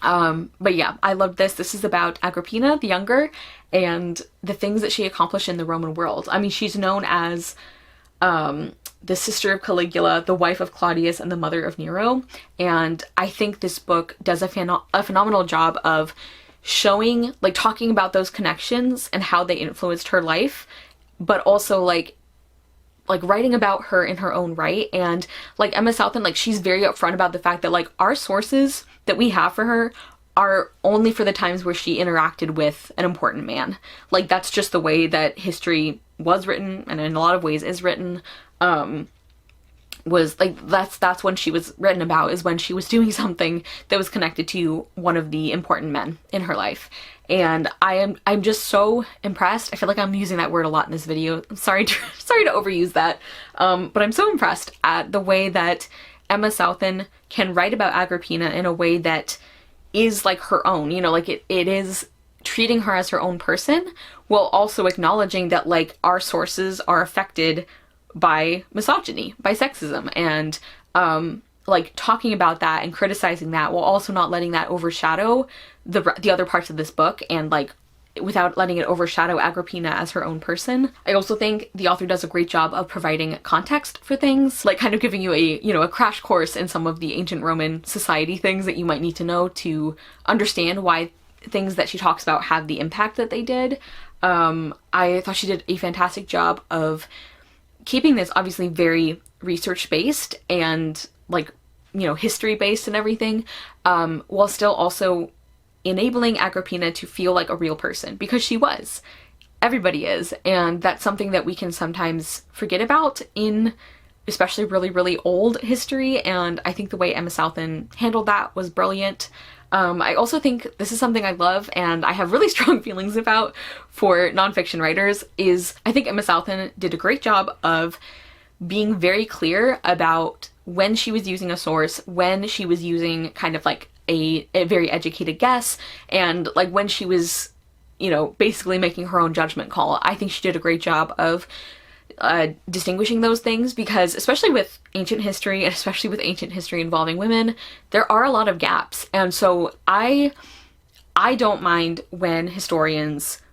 But yeah, I loved this. This is about Agrupina the Younger and the things that she accomplished in the Roman world. I mean, she's known as the sister of Caligula, the wife of Claudius, and the mother of Nero. And I think this book does a phenomenal job of showing, like, talking about those connections and how they influenced her life, but also like writing about her in her own right. And like Emma Southon, like, she's very upfront about the fact that like our sources that we have for her are only for the times where she interacted with an important man. Like, that's just the way that history was written, and in a lot of ways is written. Was like, that's when she was written about, is when she was doing something that was connected to one of the important men in her life. And I'm just so impressed. I feel like I'm using that word a lot in this video. I'm sorry to overuse that. But I'm so impressed at the way that Emma Southon can write about Agripina in a way that is like her own, you know, like it is treating her as her own person, while also acknowledging that like our sources are affected by misogyny, by sexism, and like talking about that and criticizing that, while also not letting that overshadow the other parts of this book, and like without letting it overshadow Agripina as her own person. I also think the author does a great job of providing context for things, like kind of giving you a, you know, a crash course in some of the ancient Roman society things that you might need to know to understand why things that she talks about have the impact that they did. I thought she did a fantastic job of keeping this obviously very research-based and like, you know, history-based and everything, while still also enabling Agripina to feel like a real person, because she was. Everybody is, and that's something that we can sometimes forget about in especially really, really old history, and I think the way Emma Southon handled that was brilliant. I also think this is something I love and I have really strong feelings about for nonfiction writers, is I think Emma Southon did a great job of being very clear about when she was using a source, when she was using kind of like a very educated guess, and like when she was, you know, basically making her own judgment call. I think she did a great job of distinguishing those things, because especially with ancient history, and especially with ancient history involving women, there are a lot of gaps. And so I don't mind when historians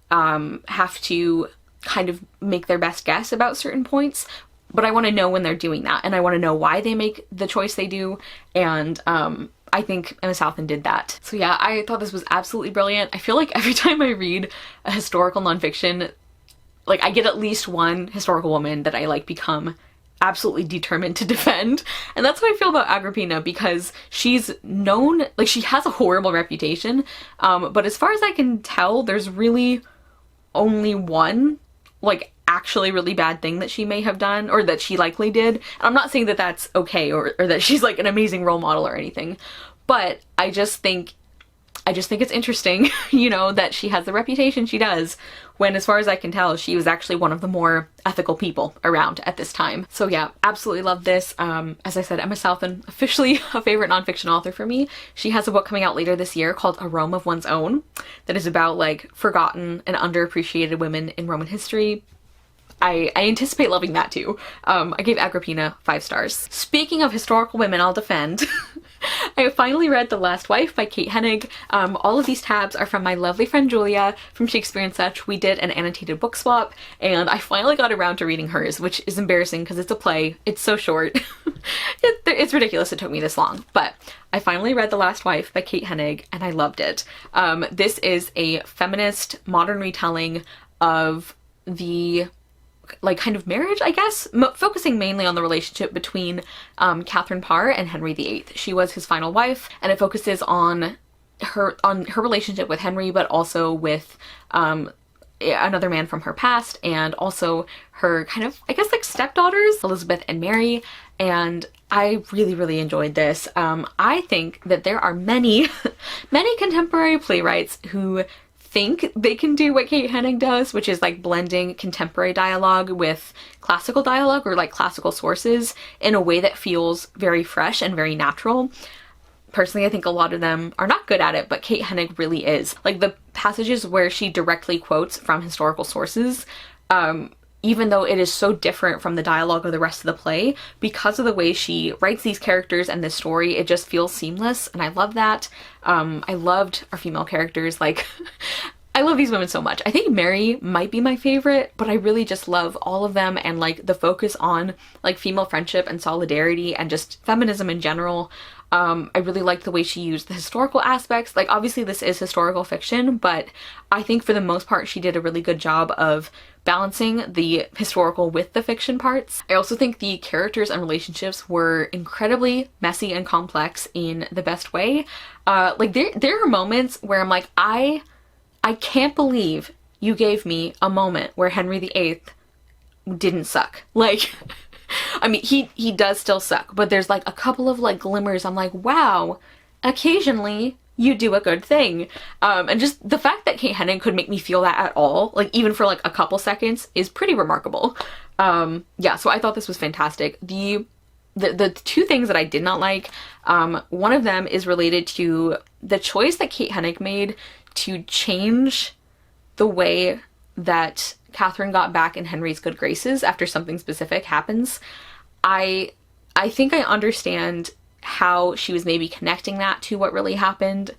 have to kind of make their best guess about certain points, but I want to know when they're doing that, and I want to know why they make the choice they do, and I think Emma Southon did that. So yeah, I thought this was absolutely brilliant. I feel like every time I read a historical nonfiction, like I get at least one historical woman that I like become absolutely determined to defend. And that's how I feel about Agripina, because she's known, like she has a horrible reputation, but as far as I can tell, there's really only one like actually really bad thing that she may have done, or that she likely did. And I'm not saying that that's okay, or that she's like an amazing role model or anything, but I just think it's interesting, you know, that she has the reputation she does, when as far as I can tell, she was actually one of the more ethical people around at this time. So yeah, absolutely love this. As I said, Emma Southon, officially a favorite nonfiction author for me. She has a book coming out later this year called A Rome of One's Own, that is about like forgotten and underappreciated women in Roman history. I anticipate loving that too. I gave Agripina 5 stars. Speaking of historical women I'll defend, I finally read The Last Wife by Kate Hennig. All of these tabs are from my lovely friend Julia from Shakespeare and Such. We did an annotated book swap, and I finally got around to reading hers, which is embarrassing because it's a play. It's so short. It's ridiculous it took me this long, but I finally read The Last Wife by Kate Hennig, and I loved it. This is a feminist modern retelling of the like kind of marriage, I guess, focusing mainly on the relationship between Catherine Parr and Henry VIII. She was his final wife, and it focuses on her relationship with Henry, but also with another man from her past, and also her kind of, I guess, like stepdaughters, Elizabeth and Mary. And I really, really enjoyed this. I think that there are many, many contemporary playwrights who think they can do what Kate Hennig does, which is like blending contemporary dialogue with classical dialogue or like classical sources in a way that feels very fresh and very natural. Personally, I think a lot of them are not good at it, but Kate Hennig really is. Like the passages where she directly quotes from historical sources, even though it is so different from the dialogue of the rest of the play, because of the way she writes these characters and this story, it just feels seamless, and I love that. I loved our female characters, like, I love these women so much. I think Mary might be my favorite, but I really just love all of them, and like the focus on like female friendship and solidarity and just feminism in general. I really liked the way she used the historical aspects. Like, obviously this is historical fiction, but I think for the most part she did a really good job of balancing the historical with the fiction parts. I also think the characters and relationships were incredibly messy and complex in the best way. Like there are moments where I'm like, I can't believe you gave me a moment where Henry VIII didn't suck. Like, I mean, he does still suck, but there's like a couple of like glimmers. I'm like, wow, occasionally you do a good thing. And just the fact that Kate Hennig could make me feel that at all, like even for like a couple seconds, is pretty remarkable. Yeah, so I thought this was fantastic. The two things that I did not like, one of them is related to the choice that Kate Hennig made to change the way that Catherine got back in Henry's good graces after something specific happens. I think I understand how she was maybe connecting that to what really happened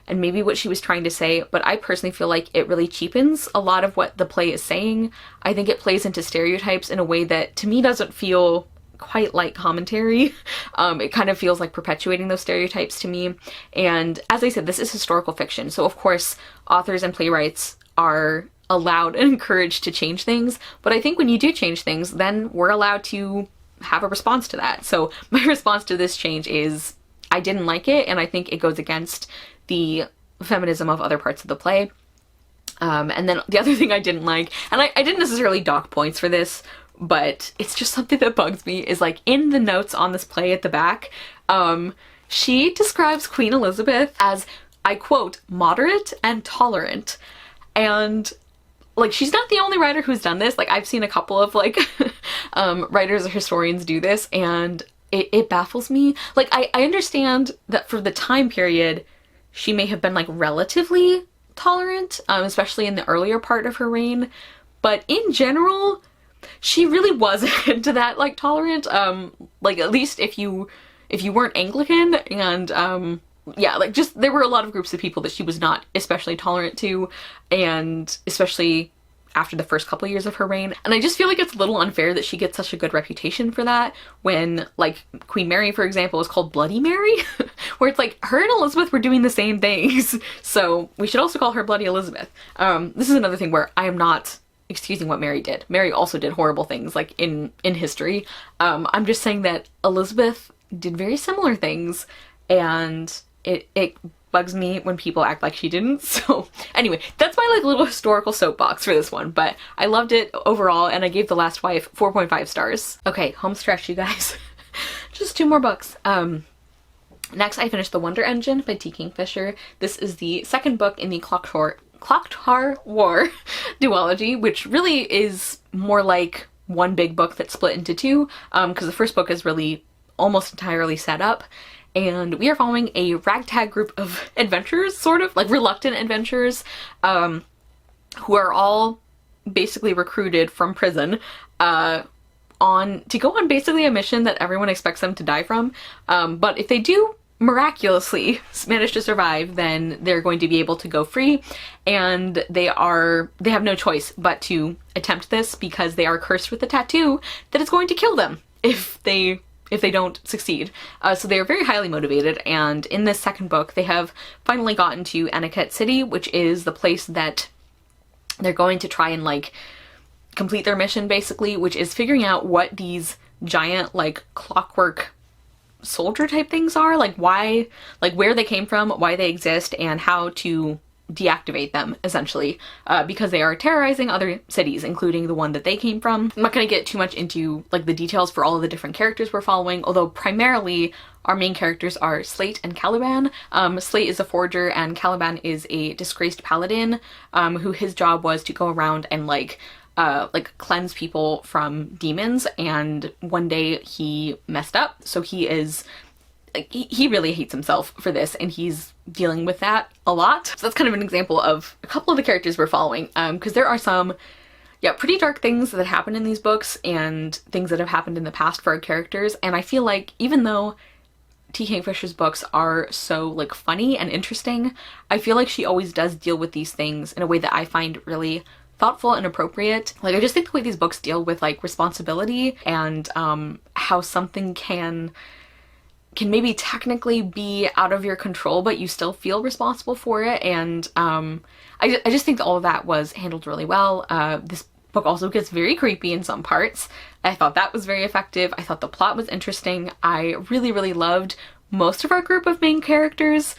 and maybe what she was trying to say, but I personally feel like it really cheapens a lot of what the play is saying. I think it plays into stereotypes in a way that to me doesn't feel quite like commentary. It kind of feels like perpetuating those stereotypes to me. And as I said, this is historical fiction, so of course authors and playwrights are allowed and encouraged to change things, but I think when you do change things, then we're allowed to have a response to that. So my response to this change is I didn't like it, and I think it goes against the feminism of other parts of the play. And then the other thing I didn't like, and I didn't necessarily dock points for this, but it's just something that bugs me, is like in the notes on this play at the back, she describes Queen Elizabeth as, I quote, moderate and tolerant. And like, she's not the only writer who's done this. Like, I've seen a couple of like writers or historians do this, and it baffles me. Like, I understand that for the time period she may have been like relatively tolerant, especially in the earlier part of her reign, but in general she really wasn't that like tolerant. Like, at least if you weren't Anglican, and yeah, like, just there were a lot of groups of people that she was not especially tolerant to, and especially after the first couple of years of her reign. And I just feel like it's a little unfair that she gets such a good reputation for that when, like, Queen Mary, for example, is called Bloody Mary, where it's like her and Elizabeth were doing the same things, so we should also call her Bloody Elizabeth. This is another thing where I am not excusing what Mary did. Mary also did horrible things, like, in history. I'm just saying that Elizabeth did very similar things, and it bugs me when people act like she didn't. So anyway, that's my like little historical soapbox for this one, but I loved it overall, and I gave The Last Wife 4.5 stars. Okay, home stretch, you guys. Just 2 more books. Next I finished The Wonder Engine by T. Kingfisher. This is the second book in the Clocktar War duology, which really is more like one big book that's split into 2, because the first book is really almost entirely set up, and we are following a ragtag group of adventurers, sort of, like reluctant adventurers, who are all basically recruited from prison to go on basically a mission that everyone expects them to die from, but if they do miraculously manage to survive, then they're going to be able to go free, and they have no choice but to attempt this because they are cursed with a tattoo that is going to kill them if they don't succeed. So they are very highly motivated, and in this second book they have finally gotten to Aniket City, which is the place that they're going to try and like complete their mission, basically, which is figuring out what these giant like clockwork soldier type things are, like why, like where they came from, why they exist, and how to deactivate them, essentially, because they are terrorizing other cities, including the one that they came from. I'm not going to get too much into like the details for all of the different characters we're following, although primarily our main characters are Slate and Caliban. Slate is a forger and Caliban is a disgraced paladin, who his job was to go around and like cleanse people from demons, and one day he messed up, so he really hates himself for this, and he's dealing with that a lot. So that's kind of an example of a couple of the characters we're following, because there are some, yeah, pretty dark things that happen in these books and things that have happened in the past for our characters, and I feel like even though T. Kingfisher's books are so like funny and interesting, I feel like she always does deal with these things in a way that I find really thoughtful and appropriate. Like, I just think the way these books deal with like responsibility and how something can maybe technically be out of your control, but you still feel responsible for it. And I just think that all of that was handled really well. This book also gets very creepy in some parts. I thought that was very effective. I thought the plot was interesting. I really, really loved most of our group of main characters.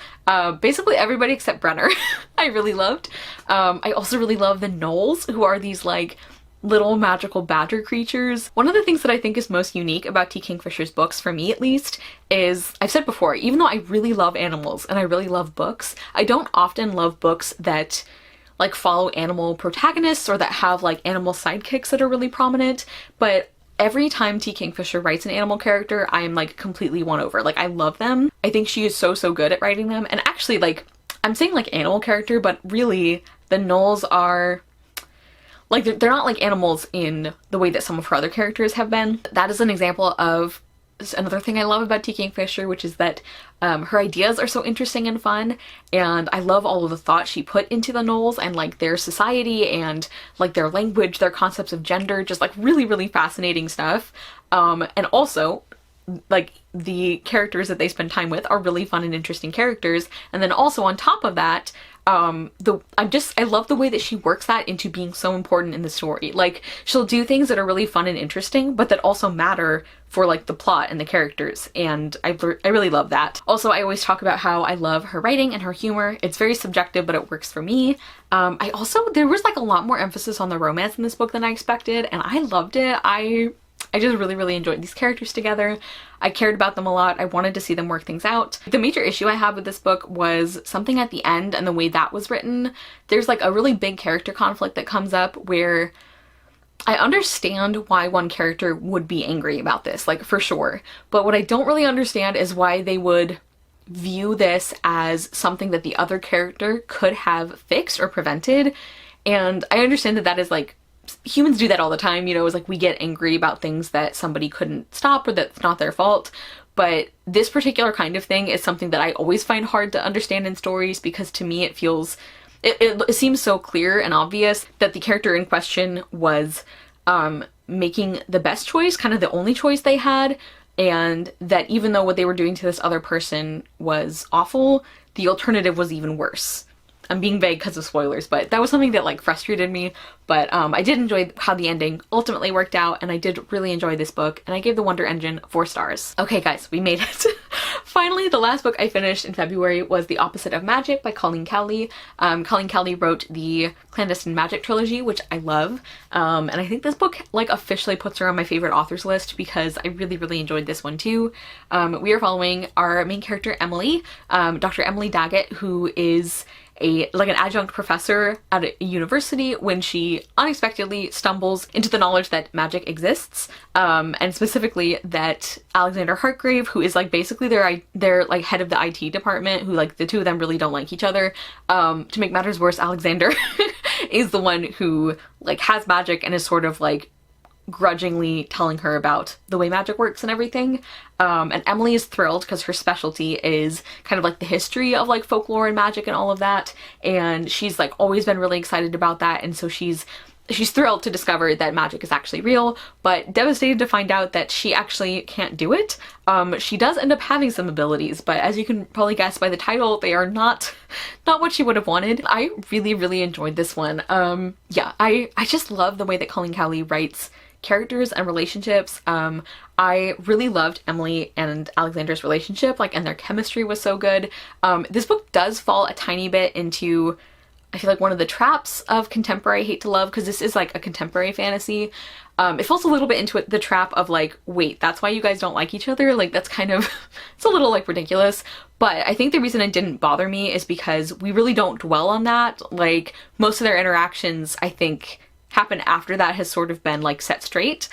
Basically everybody except Brenner I really loved. I also really love the gnolls, who are these like little magical badger creatures. One of the things that I think is most unique about T. Kingfisher's books, for me at least, is, I've said before, even though I really love animals and I really love books, I don't often love books that like follow animal protagonists or that have like animal sidekicks that are really prominent, but every time T. Kingfisher writes an animal character, I am like completely won over. Like, I love them. I think she is so good at writing them. And actually, like, I'm saying like animal character, but really the gnolls are like, they're not like animals in the way that some of her other characters have been. That is an example of another thing I love about T. Kingfisher, which is that her ideas are so interesting and fun, and I love all of the thought she put into the gnolls and like their society and like their language, their concepts of gender, just like really, really fascinating stuff. And also, like, the characters that they spend time with are really fun and interesting characters. And then also on top of that, I love the way that she works that into being so important in the story. Like, she'll do things that are really fun and interesting, but that also matter for like the plot and the characters, and I really love that. Also, I always talk about how I love her writing and her humor. It's very subjective, but it works for me. There was like a lot more emphasis on the romance in this book than I expected, and I loved it. I just really, really enjoyed these characters together. I cared about them a lot. I wanted to see them work things out. The major issue I had with this book was something at the end and the way that was written. There's like a really big character conflict that comes up where I understand why one character would be angry about this, like, for sure. But what I don't really understand is why they would view this as something that the other character could have fixed or prevented. And I understand that that is like, humans do that all the time, you know, it's like we get angry about things that somebody couldn't stop or that's not their fault. But this particular kind of thing is something that I always find hard to understand in stories, because to me it feels, it seems so clear and obvious that the character in question was making the best choice, kind of the only choice they had, and that even though what they were doing to this other person was awful, the alternative was even worse. I'm being vague because of spoilers, but that was something that like frustrated me. But I did enjoy how the ending ultimately worked out, and I did really enjoy this book, and I gave The Wonder Engine 4 stars. Okay guys, we made it. Finally, the last book I finished in February was The Opposite of Magic by Colleen Cowley. Colleen Cowley wrote the Clandestine Magic trilogy, which I love, and I think this book like officially puts her on my favorite authors list because I really, really enjoyed this one too. We are following our main character, Emily, Dr. Emily Daggett, who is an adjunct professor at a university when she unexpectedly stumbles into the knowledge that magic exists, and specifically that Alexander Hartgrave, who is like basically their like head of the IT department, who like the two of them really don't like each other. To make matters worse, Alexander is the one who like has magic and is sort of like grudgingly telling her about the way magic works and everything. And Emily is thrilled because her specialty is kind of like the history of like folklore and magic and all of that, and she's like always been really excited about that, and so she's thrilled to discover that magic is actually real, but devastated to find out that she actually can't do it. She does end up having some abilities, but as you can probably guess by the title, they are not what she would have wanted. I really, really enjoyed this one. Yeah, I just love the way that Colleen Cowley writes characters and relationships. I really loved Emily and Alexander's relationship, like, and their chemistry was so good. This book does fall a tiny bit into I feel like one of the traps of contemporary hate to love, because this is like a contemporary fantasy, it falls a little bit into the trap of like, wait, that's why you guys don't like each other? Like, that's kind of, it's a little like ridiculous. But I think the reason it didn't bother me is because we really don't dwell on that. Like, most of their interactions, I think, happen after that has sort of been like set straight,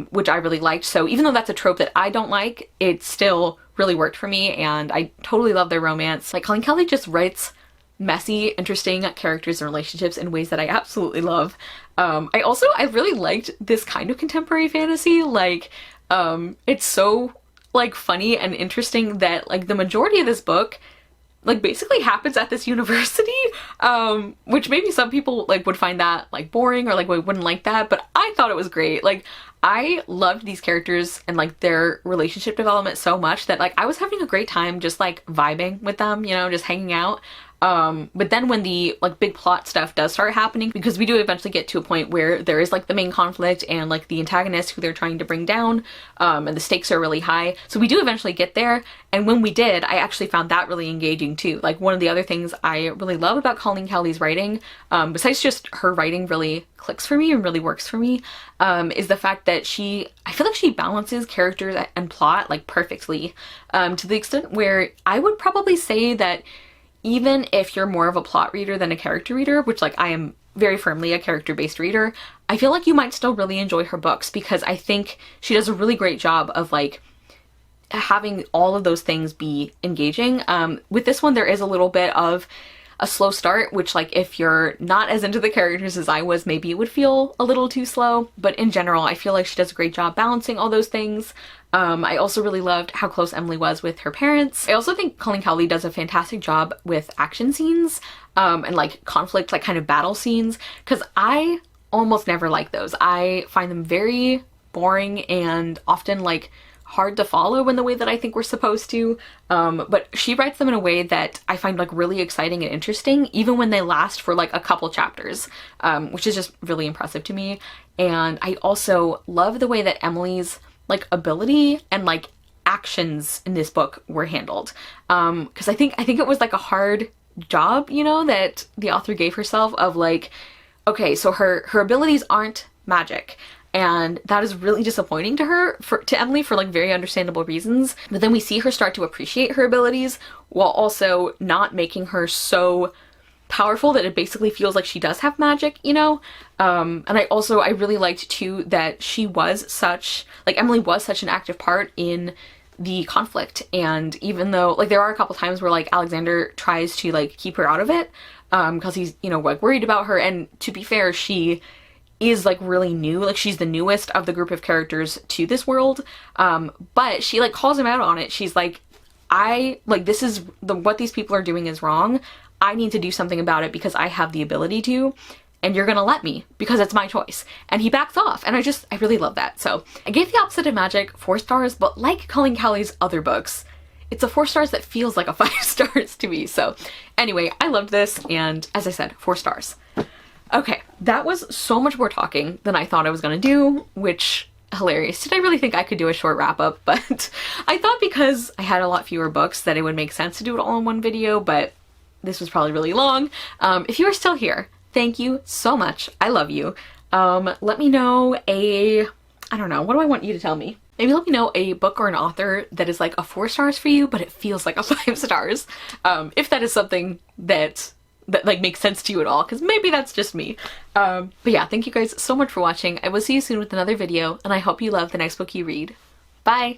which I really liked. So even though that's a trope that I don't like, it still really worked for me, and I totally love their romance. Like, Colleen Kelly just writes messy, interesting characters and relationships in ways that I absolutely love. I really liked this kind of contemporary fantasy. Like, it's so like funny and interesting that like the majority of this book like basically happens at this university, which maybe some people like would find that like boring or like wouldn't like that, but I thought it was great. Like, I loved these characters and like their relationship development so much that like I was having a great time just like vibing with them, you know, just hanging out. But then when the like big plot stuff does start happening, because we do eventually get to a point where there is like the main conflict and like the antagonist who they're trying to bring down, and the stakes are really high. So we do eventually get there. And when we did, I actually found that really engaging too. Like, one of the other things I really love about Colleen Kelly's writing, besides just her writing really clicks for me and really works for me, is the fact that I feel like she balances characters and plot like perfectly, to the extent where I would probably say that even if you're more of a plot reader than a character reader, which like I am very firmly a character-based reader, I feel like you might still really enjoy her books, because I think she does a really great job of like having all of those things be engaging. With this one, there is a little bit of a slow start, which like if you're not as into the characters as I was, maybe it would feel a little too slow. But in general, I feel like she does a great job balancing all those things. I also really loved how close Emily was with her parents. I also think Colleen Kelly does a fantastic job with action scenes, and like conflict, like kind of battle scenes, because I almost never like those. I find them very boring and often like hard to follow in the way that I think we're supposed to. But she writes them in a way that I find like really exciting and interesting, even when they last for like a couple chapters, which is just really impressive to me. And I also love the way that Emily's like ability and like actions in this book were handled. Because I think it was like a hard job, you know, that the author gave herself of like, okay, so her abilities aren't magic. And that is really disappointing to Emily for like very understandable reasons. But then we see her start to appreciate her abilities while also not making her so powerful that it basically feels like she does have magic, you know? And I really liked too that Emily was such an active part in the conflict. And even though like there are a couple times where like Alexander tries to like keep her out of it, because he's, you know, like worried about her. And to be fair, she is like really new, like she's the newest of the group of characters to this world, but she like calls him out on it. She's like, this is what these people are doing is wrong. I need to do something about it because I have the ability to, and you're gonna let me because it's my choice. And he backs off, and I really love that. So I gave The Opposite of Magic 4 stars, but like Colleen Kelly's other books, it's a 4 stars that feels like a 5 stars to me. So anyway, I loved this, and as I said, 4 stars. Okay, that was so much more talking than I thought I was gonna do, which, hilarious. Did I really think I could do a short wrap up? But I thought because I had a lot fewer books that it would make sense to do it all in one video, but this was probably really long. If you are still here, thank you so much. I love you. Let me know I don't know, what do I want you to tell me? Maybe let me know a book or an author that is like a 4 stars for you, but it feels like a 5 stars. If that is something that like makes sense to you at all, because maybe that's just me. But yeah, thank you guys so much for watching. I will see you soon with another video, and I hope you love the next book you read. Bye!